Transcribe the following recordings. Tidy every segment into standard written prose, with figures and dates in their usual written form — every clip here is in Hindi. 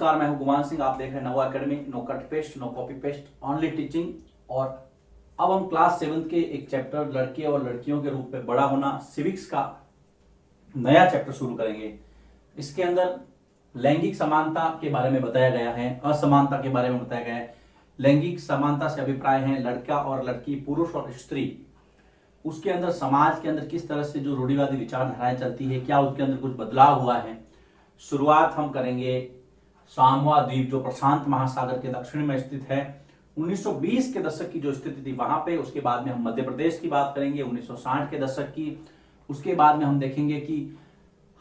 नमस्कार, मैं हूं गुमान सिंह। आप देख रहे हैं Nava academy. No cut paste, no copy paste, only teaching. और अब हम क्लास 7 के एक चैप्टर लड़के और लड़कियों के रूप में बड़ा होना सिविक्स का नया चैप्टर शुरू करेंगे। इसके अंदर लैंगिक समानता के बारे में बताया गया है, असमानता के बारे में बताया गया है। लैंगिक समानता से अभिप्राय है लड़का और लड़की, पुरुष और स्त्री। उसके अंदर समाज के अंदर किस तरह से जो रूढ़िवादी विचारधाराएं चलती है, क्या उसके अंदर कुछ बदलाव हुआ है। शुरुआत हम करेंगे सामोआ द्वीप, जो प्रशांत महासागर के दक्षिण में स्थित है। 1920 के दशक की जो स्थिति थी वहां पे। उसके बाद में हम मध्य प्रदेश की बात करेंगे, 1960 के दशक की। उसके बाद में हम देखेंगे कि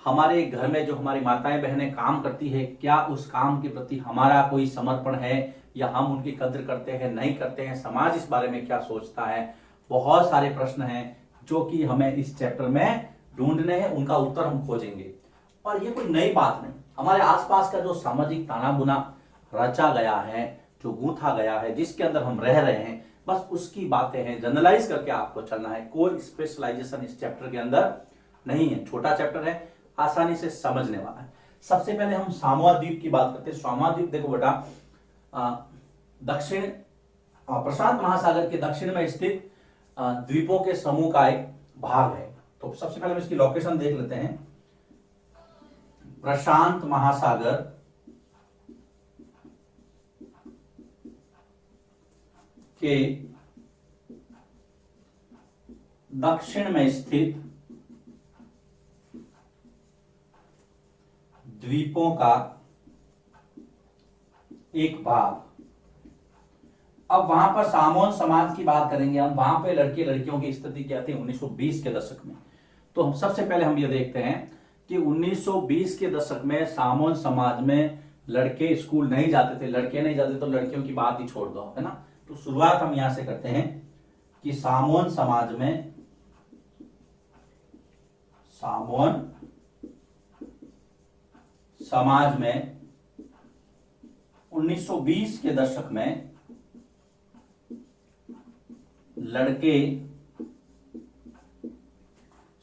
हमारे घर में जो हमारी माताएं बहनें काम करती है, क्या उस काम के प्रति हमारा कोई समर्पण है या हम उनकी कद्र करते हैं, नहीं करते हैं। समाज इस बारे में क्या सोचता है। बहुत सारे प्रश्न हैं जो कि हमें इस चैप्टर में ढूंढने हैं, उनका उत्तर हम खोजेंगे। और ये कोई नई बात नहीं, हमारे आसपास का जो सामाजिक ताना बुना रचा गया है, जो गूंथा गया है, जिसके अंदर हम रह रहे हैं, बस उसकी बातें हैं। जनरलाइज करके आपको चलना है, कोई स्पेशलाइजेशन इस चैप्टर के अंदर नहीं है। छोटा चैप्टर है, आसानी से समझने वाला है। सबसे पहले हम सामोआ द्वीप की बात करते हैं। सामोआ द्वीप देखो बेटा, दक्षिण प्रशांत महासागर के दक्षिण में स्थित द्वीपों के समूह का एक भाग है। तो सबसे पहले हम इसकी लोकेशन देख लेते हैं। प्रशांत महासागर के दक्षिण में स्थित द्वीपों का एक भाग। अब वहां पर सामोन समाज की बात करेंगे हम। वहां पे लड़के लड़कियों की स्थिति क्या थी 1920 के दशक में। तो हम सबसे पहले हम ये देखते हैं कि 1920 के दशक में सामोन समाज में लड़के स्कूल नहीं जाते थे, लड़के नहीं जाते, तो लड़कियों की बात ही छोड़ दो, है ना। तो शुरुआत हम यहां से करते हैं कि सामोन समाज में 1920 के दशक में लड़के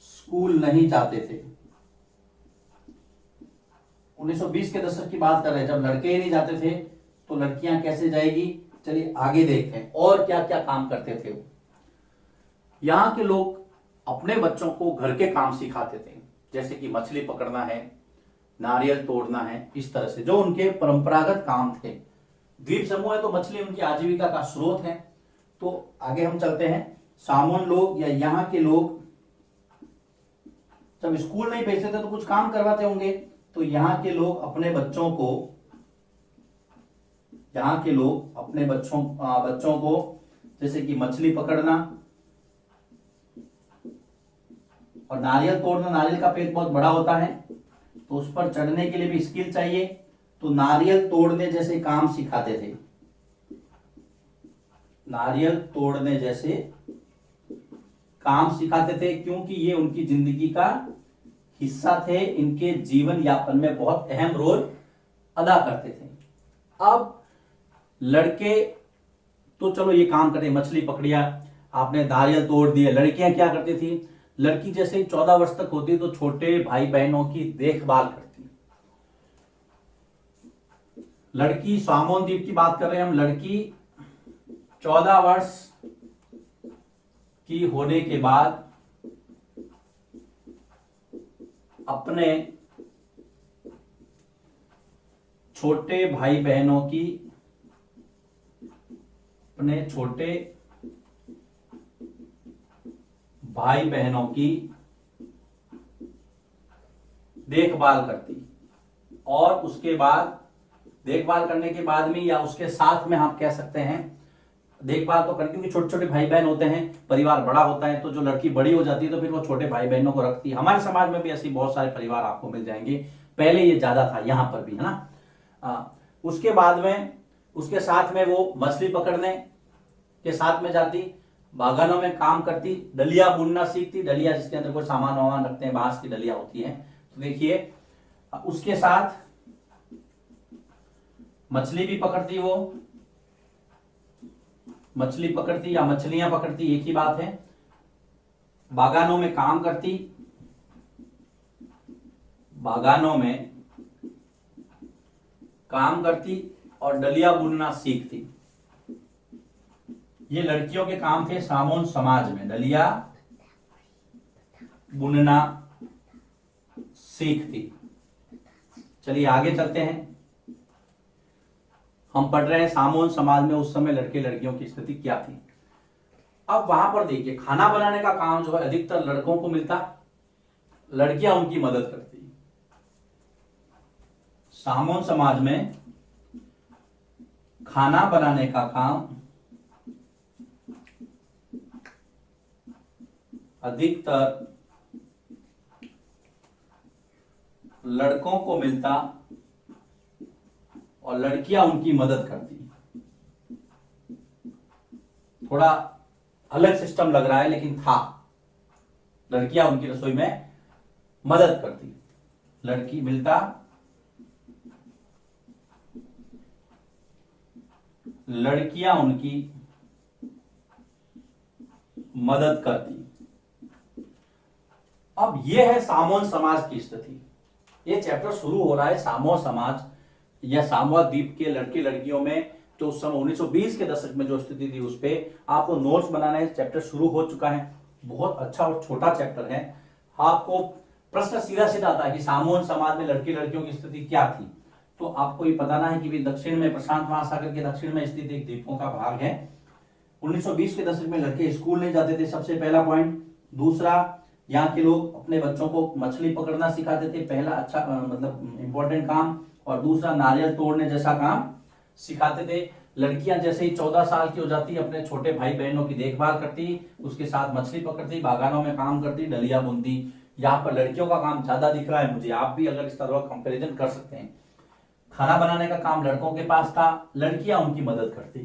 स्कूल नहीं जाते थे। 1920 के दशक की बात कर रहे हैं, जब लड़के ही नहीं जाते थे तो लड़कियां कैसे जाएगी। चलिए आगे देखते हैं और क्या क्या काम करते थे वो। यहां के लोग अपने बच्चों को घर के काम सिखाते थे, जैसे कि मछली पकड़ना है, नारियल तोड़ना है, इस तरह से जो उनके परंपरागत काम थे। द्वीप समूह है तो मछली उनकी आजीविका का स्रोत है। तो आगे हम चलते हैं। सामोन लोग या यहाँ के लोग जब स्कूल नहीं भेजते थे तो कुछ काम करवाते होंगे। तो यहाँ के लोग अपने बच्चों को जैसे कि मछली पकड़ना और नारियल तोड़ना। नारियल का पेड़ बहुत बड़ा होता है तो उस पर चढ़ने के लिए भी स्किल चाहिए, तो नारियल तोड़ने जैसे काम सिखाते थे। नारियल तोड़ने जैसे काम सिखाते थे क्योंकि ये उनकी जिंदगी का हिस्सा थे, इनके जीवन यापन में बहुत अहम रोल अदा करते थे। अब लड़के तो चलो ये काम करते, मछली पकड़िया, आपने नारियल तोड़ दिए। लड़कियां क्या करती थी, लड़की जैसे ही 14 वर्ष तक होती तो छोटे भाई बहनों की देखभाल करती। लड़की, सामोन द्वीप की बात कर रहे हैं हम, लड़की 14 वर्ष की होने के बाद अपने छोटे भाई बहनों की देखभाल करती। और उसके बाद देखभाल करने के बाद में या उसके साथ में आप कह सकते हैं, देखभाल तो करती, क्योंकि छोटे छोटे भाई बहन होते हैं, परिवार बड़ा होता है, तो जो लड़की बड़ी हो जाती है तो फिर वो छोटे भाई बहनों को रखती है। हमारे समाज में भी ऐसे बहुत सारे परिवार आपको मिल जाएंगे। पहले ये ज्यादा था, यहां पर भी, है ना। उसके बाद में उसके साथ में वो मछली पकड़ने के साथ में जाती, बागानों में काम करती, डलिया बुनना सीखती। डलिया जिसके अंदर कोई सामान वामान रखते हैं, बांस की डलिया होती है। तो देखिए उसके साथ मछली भी पकड़ती, वो मछली पकड़ती या मछलियां पकड़ती, एक ही बात है। बागानों में काम करती, बागानों में काम करती और डलिया बुनना सीखती। ये लड़कियों के काम थे सामोन समाज में, डलिया बुनना सीखती। चलिए आगे चलते हैं। हम पढ़ रहे हैं सामोन समाज में उस समय लड़के लड़कियों की स्थिति क्या थी। अब वहां पर देखिए, खाना बनाने का काम जो है अधिकतर लड़कों को मिलता, लड़कियां उनकी मदद करती। सामोन समाज में खाना बनाने का काम अधिकतर लड़कों को मिलता और लड़कियां उनकी मदद करती। थोड़ा अलग सिस्टम लग रहा है लेकिन था, लड़कियां उनकी रसोई में मदद करती। लड़की मिलता, लड़कियां उनकी मदद करती। अब यह है सामोन समाज की स्थिति। यह चैप्टर शुरू हो रहा है सामोन समाज या सामोआ द्वीप के लड़के लड़कियों में जो उस समय 1920 के दशक में जो स्थिति थी उस पे आपको नोट्स बनाना है। चैप्टर शुरू हो चुका है, बहुत अच्छा और छोटा चैप्टर है। आपको प्रश्न सीधा सीधा आता है कि सामोन समाज में लड़के लड़कियों की स्थिति क्या थी, तो आपको ये बताना है कि दक्षिण में प्रशांत महासागर के दक्षिण में स्थित एक द्वीपों का भाग है। 1920 के दशक में लड़के स्कूल नहीं जाते थे, सबसे पहला पॉइंट। दूसरा, यहाँ के लोग अपने बच्चों को मछली पकड़ना सिखाते थे, पहला अच्छा मतलब इंपॉर्टेंट काम। और दूसरा, नारियल तोड़ने जैसा काम सिखाते थे। लड़कियां जैसे ही 14 साल की हो जाती अपने छोटे भाई बहनों की देखभाल करती, उसके साथ मछली पकड़ती, बागानों में काम करती, डलिया बुनती। यहाँ पर लड़कियों का काम ज्यादा दिख रहा है मुझे, आप भी अगर इस तरह का कंपेरिजन कर सकते हैं। खाना बनाने का काम लड़कों के पास था, लड़कियां उनकी मदद करती।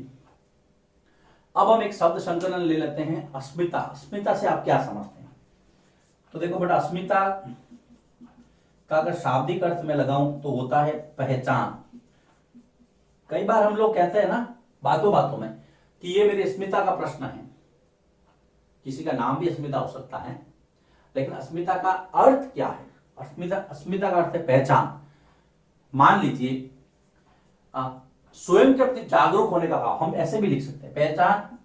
अब हम एक शब्द संकलन ले लेते हैं, अस्मिता। अस्मिता से आप क्या समझते हैं? तो देखो बेटा, अस्मिता का अगर शाब्दिक अर्थ में लगाऊं तो होता है पहचान। कई बार हम लोग कहते हैं ना बातों बातों में कि ये मेरी अस्मिता का प्रश्न है। किसी का नाम भी अस्मिता हो सकता है, लेकिन अस्मिता का अर्थ क्या है? अस्मिता का अर्थ है पहचान। मान लीजिए स्वयं के प्रति जागरूक होने का भाव, हम ऐसे भी लिख सकते हैं, पहचान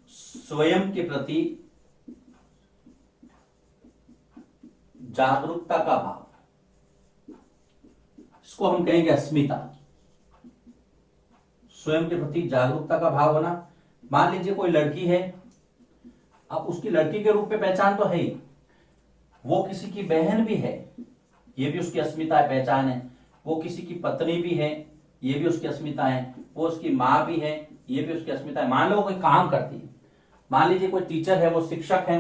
स्वयं के प्रति जागरूकता का भाव, इसको हम कहेंगे अस्मिता। स्वयं के प्रति जागरूकता का भाव होना। मान लीजिए कोई लड़की है, अब उसकी लड़की के रूप में पहचान तो है ही, वो किसी की बहन भी है, ये भी उसकी अस्मिता है, पहचान है। वो किसी की पत्नी भी है, ये भी उसकी अस्मिता है। वो उसकी माँ भी है, ये भी उसकी अस्मिता है। मान लो कोई काम करती है, मान लीजिए कोई टीचर है, वो शिक्षक है,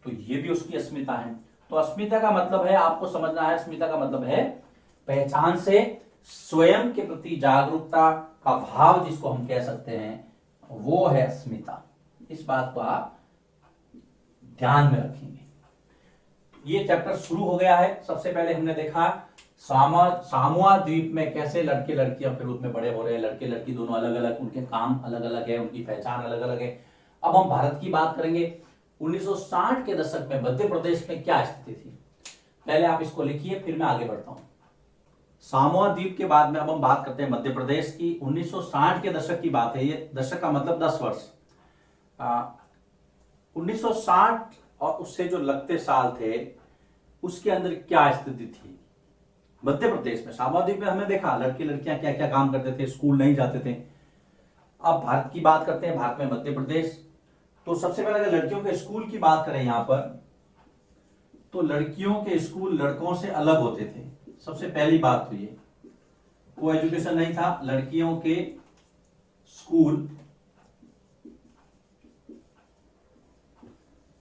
तो ये भी उसकी अस्मिता है। तो अस्मिता का मतलब है, आपको समझना है, अस्मिता का मतलब है पहचान से स्वयं के प्रति जागरूकता का भाव, जिसको हम कह सकते हैं, वो है अस्मिता। इस बात को आप ध्यान में रखेंगे। ये चैप्टर शुरू हो गया है। सबसे पहले हमने देखा सामोआ द्वीप में कैसे लड़के लड़कियां के रूप में बड़े हो रहे हैं। लड़के लड़की दोनों अलग अलग, उनके काम अलग अलग है, उनकी पहचान अलग अलग है। अब हम भारत की बात करेंगे। 1960 के दशक में मध्य प्रदेश में क्या स्थिति थी, पहले आप इसको लिखिए, फिर मैं आगे बढ़ता हूं। सामोआ द्वीप के बाद में अब हम बात करते हैं मध्य प्रदेश की। 1960 के दशक की बात है, ये दशक का मतलब 10 वर्ष। 1960 और उससे जो लगते साल थे उसके अंदर क्या स्थिति थी मध्य प्रदेश में। सामोआ द्वीप में हमने देखा लड़के लड़कियां क्या क्या काम करते थे, स्कूल नहीं जाते थे। अब भारत की बात करते हैं, भारत में मध्य प्रदेश। तो सबसे पहले अगर लड़कियों के स्कूल की बात करें यहां पर, तो लड़कियों के स्कूल लड़कों से अलग होते थे। सबसे पहली बात तो ये, को एजुकेशन नहीं था। लड़कियों के स्कूल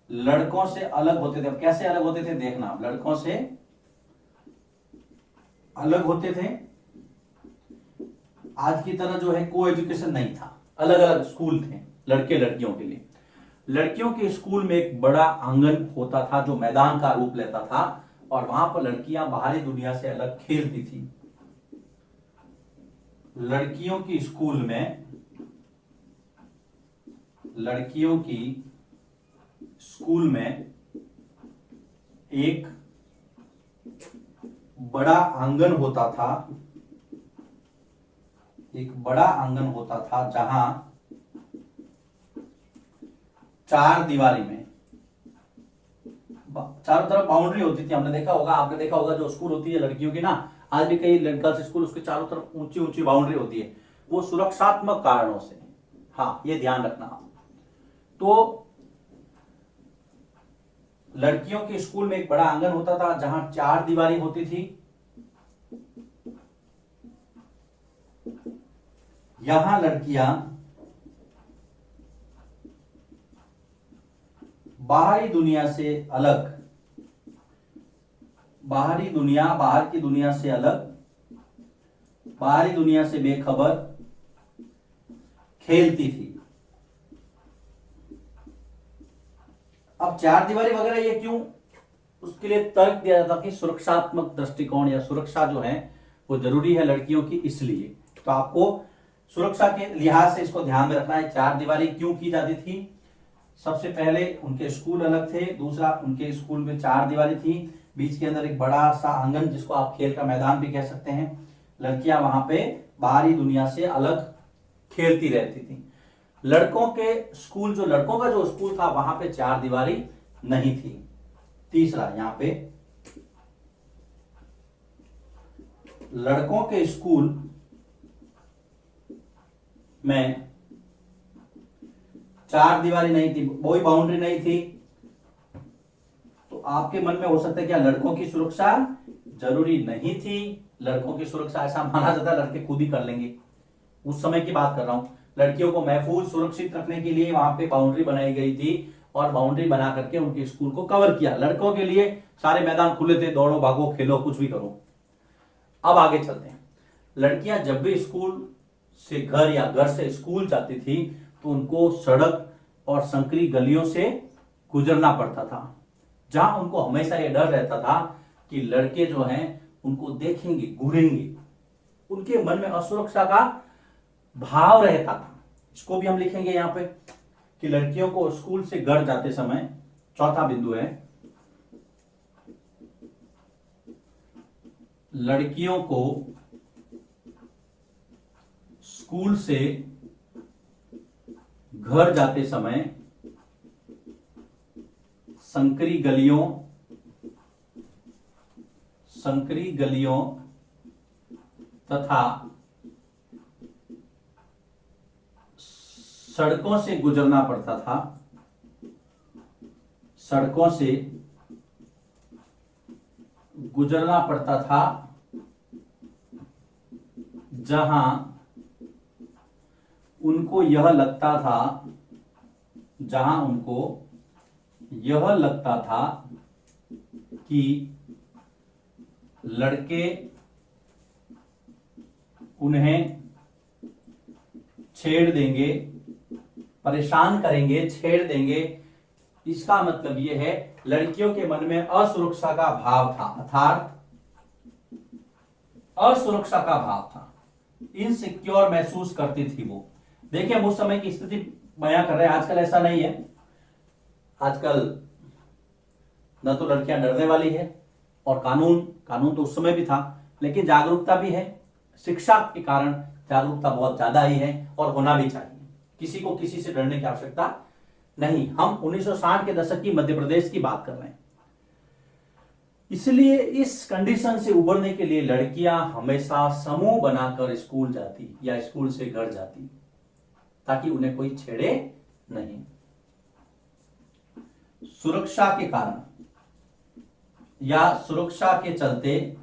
लड़कों से अलग होते थे। अब कैसे अलग होते थे देखना, लड़कों से अलग होते थे। आज की तरह जो है को एजुकेशन नहीं था, अलग अलग स्कूल थे लड़के लड़कियों के लिए। लड़कियों के स्कूल में एक बड़ा आंगन होता था जो मैदान का रूप लेता था, और वहां पर लड़कियां बाहरी दुनिया से अलग खेलती थी। लड़कियों की स्कूल में, लड़कियों की स्कूल में एक बड़ा आंगन होता था, एक बड़ा आंगन होता था जहां चार दीवारी में चारों तरफ बाउंड्री होती थी। हमने देखा होगा, आपने देखा होगा, जो स्कूल होती है लड़कियों की ना, आज भी कई गर्ल्स स्कूल उसके चारों तरफ ऊंची ऊंची बाउंड्री होती है, वो सुरक्षात्मक कारणों से। हाँ, ये ध्यान रखना। तो लड़कियों के स्कूल में एक बड़ा आंगन होता था जहां चार दीवारी होती थी। यहां लड़कियां बाहरी दुनिया से अलग, बाहरी दुनिया, बाहर की दुनिया से अलग, बाहरी दुनिया से बेखबर खेलती थी। अब चार दीवारी वगैरह ये क्यों, उसके लिए तर्क दिया जाता कि सुरक्षात्मक दृष्टिकोण या सुरक्षा जो है वो जरूरी है लड़कियों की, इसलिए। तो आपको सुरक्षा के लिहाज से इसको ध्यान में रखना है। चार दीवारी क्यों की जाती थी? सबसे पहले उनके स्कूल अलग थे, दूसरा उनके स्कूल में चार दीवारी थी, बीच के अंदर एक बड़ा सा आंगन जिसको आप खेल का मैदान भी कह सकते हैं। लड़कियां वहां पे बाहरी दुनिया से अलग खेलती रहती थी। लड़कों के स्कूल, जो लड़कों का जो स्कूल था, वहां पे चार दीवारी नहीं थी। तीसरा, यहां पे लड़कों के स्कूल में चार दीवारी नहीं थी, कोई बाउंड्री नहीं थी। तो आपके मन में हो सकता है क्या लड़कों की सुरक्षा जरूरी नहीं थी? लड़कों की सुरक्षा ऐसा माना जाता है लड़के खुद ही कर लेंगे। उस समय की बात कर रहा हूं। लड़कियों को महफूज सुरक्षित रखने के लिए वहां पे बाउंड्री बनाई गई थी और बाउंड्री बना करके उनके स्कूल को कवर किया। लड़कों के लिए सारे मैदान खुले थे, दौड़ो भागो खेलो कुछ भी करो। अब आगे चलते हैं। लड़कियां जब भी स्कूल से घर या घर से स्कूल जाती थी तो उनको सड़क और संकरी गलियों से गुजरना पड़ता था, जहां उनको हमेशा यह डर रहता था कि लड़के जो हैं उनको देखेंगे, घूरेंगे। उनके मन में असुरक्षा का भाव रहता था। इसको भी हम लिखेंगे यहां पे कि लड़कियों को स्कूल से घर जाते समय, चौथा बिंदु है, लड़कियों को स्कूल से घर जाते समय संकरी गलियों तथा सड़कों से गुजरना पड़ता था, सड़कों से गुजरना पड़ता था जहां उनको यह लगता था, जहां उनको यह लगता था कि लड़के उन्हें छेड़ देंगे, परेशान करेंगे, छेड़ देंगे। इसका मतलब यह है लड़कियों के मन में असुरक्षा का भाव था, अर्थात असुरक्षा का भाव था, इनसिक्योर महसूस करती थी वो। देखिए हम उस समय की स्थिति बयां कर रहे हैं, आजकल ऐसा नहीं है। आजकल न तो लड़कियां डरने वाली है और कानून तो उस समय भी था, लेकिन जागरूकता भी है। शिक्षा के कारण जागरूकता बहुत ज्यादा ही है और होना भी चाहिए। किसी को किसी से डरने की आवश्यकता नहीं। हम 1960 के दशक की मध्य प्रदेश की बात कर रहे हैं। इसलिए इस कंडीशन से उबरने के लिए लड़कियां हमेशा समूह बनाकर स्कूल जाती या स्कूल से घर जाती, ताकि उन्हें कोई छेड़े नहीं। सुरक्षा के कारण या सुरक्षा के चलते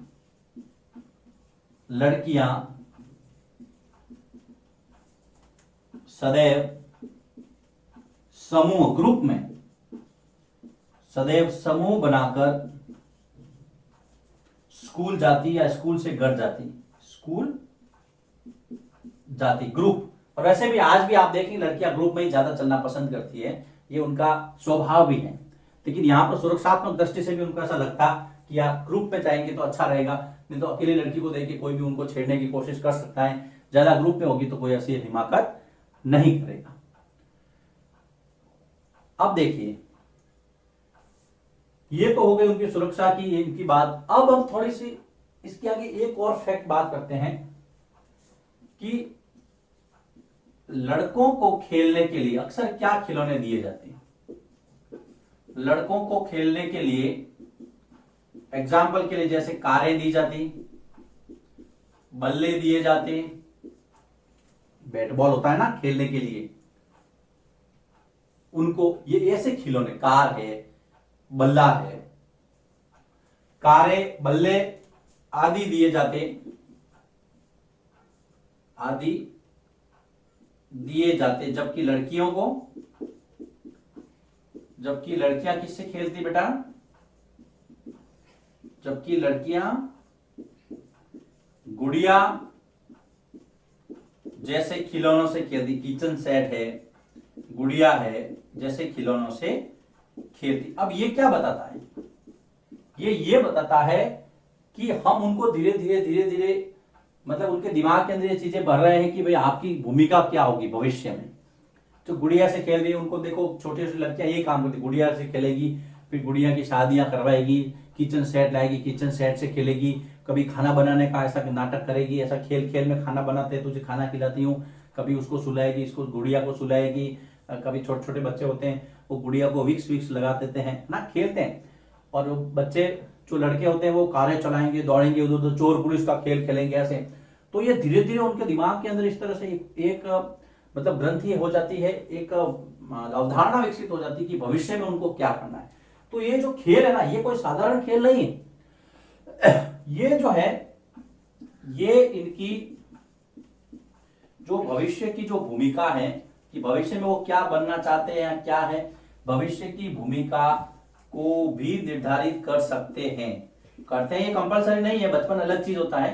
लड़कियां सदैव समूह, ग्रुप में सदैव समूह बनाकर स्कूल जाती या स्कूल से घर जाती, स्कूल जाती, ग्रुप। और वैसे भी आज भी आप देखेंगे लड़कियां ग्रुप में ही ज्यादा चलना पसंद करती है, ये उनका स्वभाव भी है। लेकिन यहां पर सुरक्षात्मक दृष्टि से भी उनको ऐसा लगता कि यार ग्रुप में जाएंगे तो अच्छा रहेगा, नहीं तो अकेली लड़की को देख के कोई भी उनको छेड़ने की कोशिश कर सकता है। ज्यादा ग्रुप में होगी तो कोई ऐसी हिमाकत नहीं करेगा। अब देखिए, ये तो हो गई उनकी सुरक्षा की, इनकी बात। अब हम थोड़ी सी इसके आगे एक और फैक्ट बात करते हैं कि लड़कों को खेलने के लिए अक्सर क्या खिलौने दिए जाते हैं। लड़कों को खेलने के लिए एग्जाम्पल के लिए जैसे कारें दी जाती, बल्ले दिए जाते, बैट बॉल होता है ना खेलने के लिए, उनको ये ऐसे खिलौने, कार है, बल्ला है, कारें, बल्ले आदि दिए जाते, आदि दिए जाते। जबकि लड़कियां किससे खेलती बेटा? जबकि लड़कियां गुड़िया जैसे खिलौनों से खेलती, किचन सेट है, गुड़िया है, जैसे खिलौनों से खेलती। अब ये क्या बताता है? ये बताता है कि हम उनको धीरे धीरे मतलब उनके दिमाग के अंदर ये चीजें भर रहे हैं कि भाई आपकी भूमिका क्या होगी भविष्य में। तो गुड़िया से खेल रही है, उनको देखो छोटी छोटी लड़कियां ये काम करती, गुड़िया से खेलेगी, फिर गुड़िया की शादियां करवाएगी, किचन सेट लाएगी, किचन सेट से खेलेगी, कभी खाना बनाने का ऐसा नाटक करेगी, ऐसा खेल खेल में खाना बनाते हैं तुझे खाना खिलाती हूँ, कभी उसको सुलाएगी, इसको गुड़िया को सुलाएगी। कभी छोटे छोटे बच्चे होते हैं वो गुड़िया को विक्स लगा देते हैं ना, खेलते हैं। और बच्चे जो लड़के होते हैं वो कारें चलाएंगे, दौड़ेंगे, उधर उधर चोर पुलिस का खेल खेलेंगे ऐसे। तो ये धीरे धीरे उनके दिमाग के अंदर इस तरह से एक मतलब ग्रंथि हो जाती है, एक अवधारणा विकसित हो जाती है कि भविष्य में उनको क्या करना है। तो ये जो खेल है ना, ये कोई साधारण खेल नहीं है। ये जो है, ये इनकी जो भविष्य की जो भूमिका है कि भविष्य में वो क्या बनना चाहते हैं या क्या है, भविष्य की भूमिका को भी निर्धारित कर सकते हैं, करते हैं। ये कंपलसरी नहीं है, बचपन अलग चीज होता है,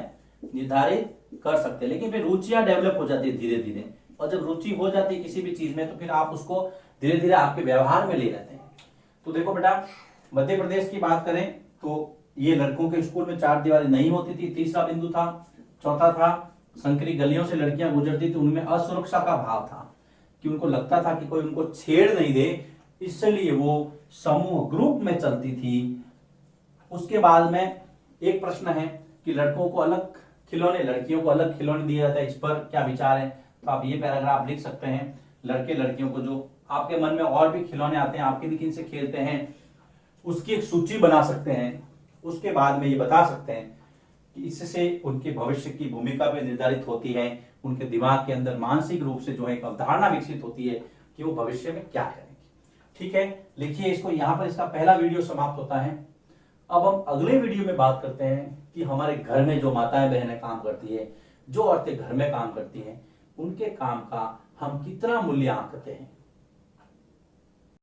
निर्धारित कर सकते हैं। लेकिन फिर रुचियां डेवलप हो जाती है धीरे धीरे, और जब रुचि हो जाती है किसी भी चीज में तो फिर आप उसको धीरे धीरे आपके व्यवहार में ले जाते हैं। तो देखो बेटा, मध्य प्रदेश की बात करें तो ये लड़कों के स्कूल में चार दीवारी नहीं होती थी, तीसरा बिंदु था। चौथा था संकरी गलियों से लड़कियां गुजरती थी, उनमें असुरक्षा का भाव था कि उनको लगता था कि कोई उनको छेड़ नहीं दे, इसलिए वो समूह ग्रुप में चलती थी। उसके बाद में एक प्रश्न है कि लड़कों को अलग खिलौने, लड़कियों को अलग खिलौने दिए जाते हैं, इस पर क्या विचार है? तो आप ये पैराग्राफ लिख सकते हैं। लड़के लड़कियों को जो आपके मन में और भी खिलौने आते हैं, आप किन किन से खेलते हैं, उसकी एक सूची बना सकते हैं। उसके बाद में ये बता सकते हैं कि इससे उनके भविष्य की भूमिका भी निर्धारित होती है, उनके दिमाग के अंदर मानसिक रूप से जो है एक अवधारणा विकसित होती है कि वो भविष्य में क्या करेंगे। ठीक है, लिखिए इसको। यहां पर इसका पहला वीडियो समाप्त होता है। अब हम अगले वीडियो में बात करते हैं कि हमारे घर में जो माताएं बहनें काम करती है, जो औरतें घर में काम करती हैं, उनके काम का हम कितना मूल्य आंकते हैं।